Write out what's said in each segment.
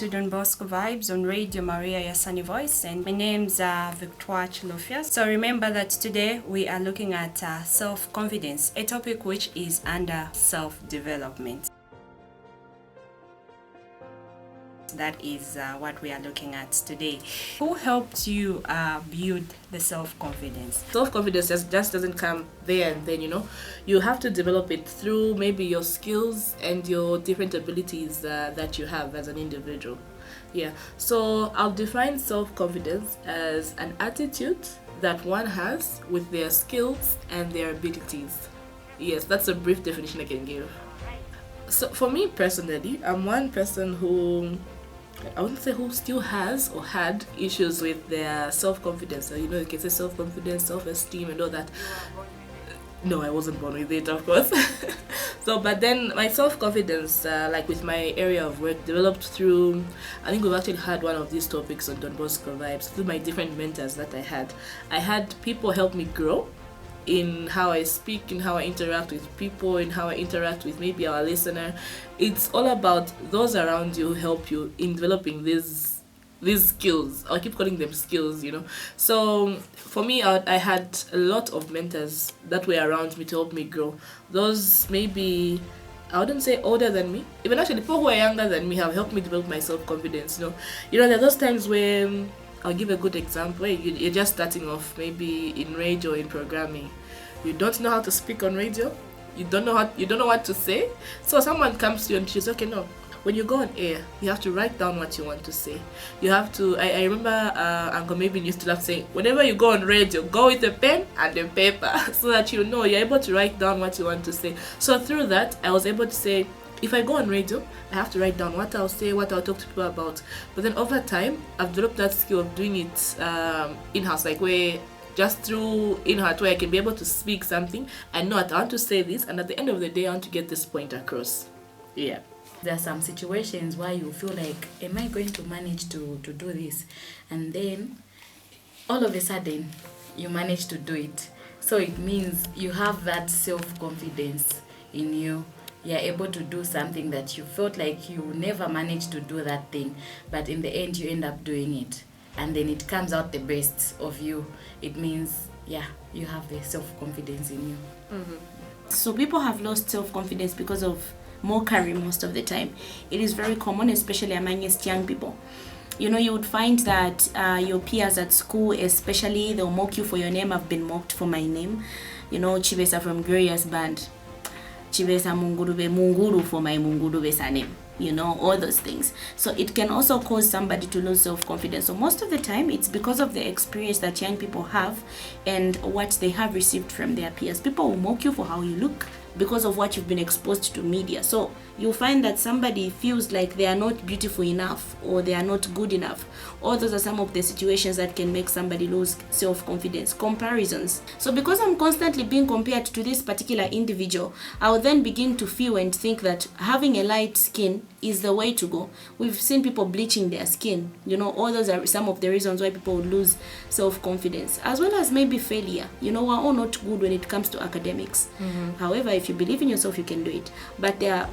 to Don Bosco Vibes on Radio Maria, your sunny voice, and my name's Victoire Chilofia. So remember that today we are looking at self-confidence, a topic which is under self-development. That is what we are looking at today. Who helped you build the self-confidence? Self-confidence just doesn't come there and then, you have to develop it through maybe your skills and your different abilities that you have as an individual. Yeah, so I'll define self-confidence as an attitude that one has with their skills and their abilities. Yes, that's a brief definition I can give. So for me personally, I'm one person who, I wouldn't say who still has or had issues with their self-confidence. So, you can say self-confidence, self-esteem and all that. No, I wasn't born with it, of course. But then my self-confidence, like with my area of work, developed through, I think we've actually had one of these topics on Don Bosco Vibes, through my different mentors that I had. I had people help me grow in how I speak, in how I interact with people, in how I interact with maybe our listener. It's all about those around you who help you in developing these skills. I keep calling them skills, So for me, I had a lot of mentors that were around me to help me grow. Those maybe, I wouldn't say older than me, even actually people who are younger than me have helped me develop my self-confidence. There are those times where, I'll give a good example. You're just starting off, maybe in radio or in programming. You don't know how to speak on radio. You don't know what to say. So someone comes to you and she's okay. No, when you go on air, you have to write down what you want to say. You have to. I remember Uncle Maybe used to love saying, whenever you go on radio, go with a pen and a paper so that you're able to write down what you want to say. So through that, I was able to say, if I go on radio, I have to write down what I'll say, what I'll talk to people about. But then over time, I've developed that skill of doing it in-house, like where just through in-house, where I can be able to speak something. I know that I want to say this, and at the end of the day, I want to get this point across. Yeah. There are some situations where you feel like, am I going to manage to do this? And then, all of a sudden, you manage to do it. So it means you have that self-confidence in you. You're able to do something that you felt like you never managed to do that thing, but in the end you end up doing it, and then it comes out the best of you. It means, you have the self-confidence in you. Mm-hmm. So people have lost self-confidence because of mockery most of the time. It is very common, especially amongst young people. You would find that your peers at school, especially, they'll mock you for your name. I've been mocked for my name. Chibesa from Glorious Band. Chibesa Munguru for my Mungurube name. All those things. So it can also cause somebody to lose self-confidence. So most of the time, it's because of the experience that young people have and what they have received from their peers. People will mock you for how you look because of what you've been exposed to media. So you'll find that somebody feels like they are not beautiful enough or they are not good enough. All those are some of the situations that can make somebody lose self-confidence. Comparisons. So because I'm constantly being compared to this particular individual, I will then begin to feel and think that having a light skin is the way to go. We've seen people bleaching their skin. All those are some of the reasons why people would lose self-confidence, as well as maybe failure. We're all not good when it comes to academics. Mm-hmm. However, if you believe in yourself, you can do it. But there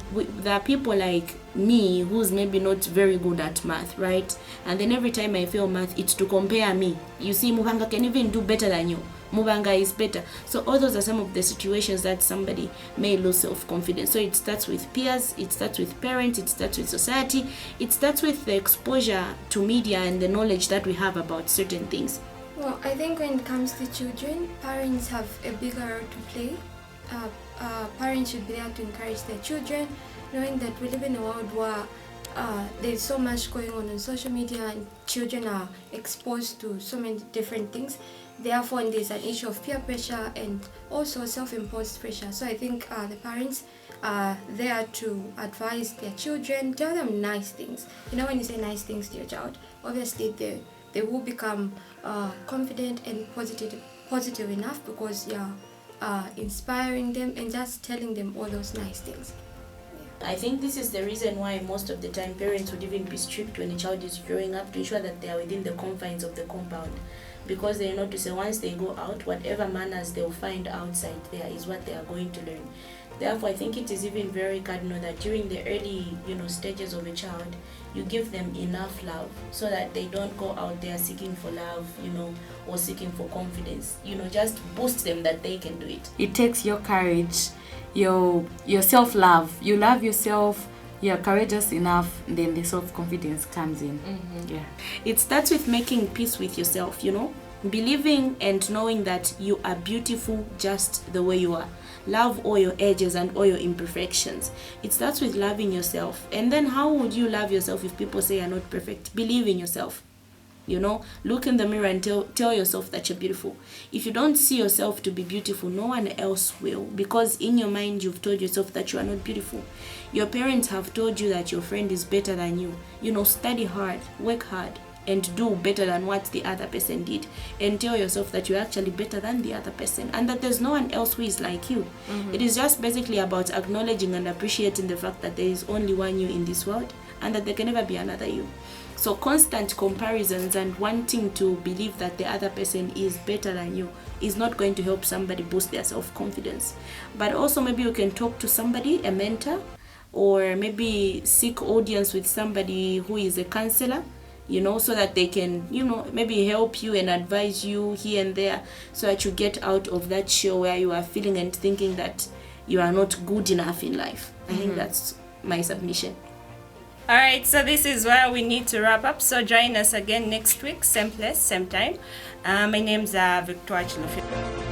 are people like me who's maybe not very good at math, right? And then every time I fail math, it's to compare me. You see, Mubanga can even do better than you. Mubanga is better. So all those are some of the situations that somebody may lose self-confidence. So it starts with peers, it starts with parents, it starts with society, it starts with the exposure to media and the knowledge that we have about certain things. Well, I think when it comes to children, parents have a bigger role to play. Parents should be there to encourage their children, knowing that we live in a world where there's so much going on social media and children are exposed to so many different things. Therefore, there's an issue of peer pressure and also self-imposed pressure. So I think the parents are there to advise their children, tell them nice things. When you say nice things to your child, obviously they will become confident and positive enough because you're inspiring them and just telling them all those nice things. I think this is the reason why most of the time parents would even be strict when a child is growing up to ensure that they are within the confines of the compound, because they know to say once they go out, whatever manners they'll find outside there is what they are going to learn. Therefore, I think it is even very cardinal that during the early, stages of a child, you give them enough love so that they don't go out there seeking for love, or seeking for confidence. Just boost them that they can do it. It takes your courage, your self-love. You love yourself, you're courageous enough, then the self-confidence comes in. Yeah. It starts with making peace with yourself, believing and knowing that you are beautiful just the way you are. Love all your edges and all your imperfections. It starts with loving yourself. And then how would you love yourself if people say you're not perfect? Believe in yourself. Look in the mirror and tell yourself that you're beautiful. If you don't see yourself to be beautiful, no one else will, because in your mind you've told yourself that you are not beautiful. Your parents have told you that your friend is better than you. Study hard, work hard, and do better than what the other person did, and tell yourself that you're actually better than the other person, and that there's no one else who is like you. It is just basically about acknowledging and appreciating the fact that there is only one you in this world, and that there can never be another you. So constant comparisons and wanting to believe that the other person is better than you is not going to help somebody boost their self-confidence. But also maybe you can talk to somebody, a mentor, or maybe seek audience with somebody who is a counselor, so that they can, maybe help you and advise you here and there, so that you get out of that shell where you are feeling and thinking that you are not good enough in life. I think that's my submission. All right, so this is where we need to wrap up. So join us again next week, same place, same time. My name's Victoire Chilufyo.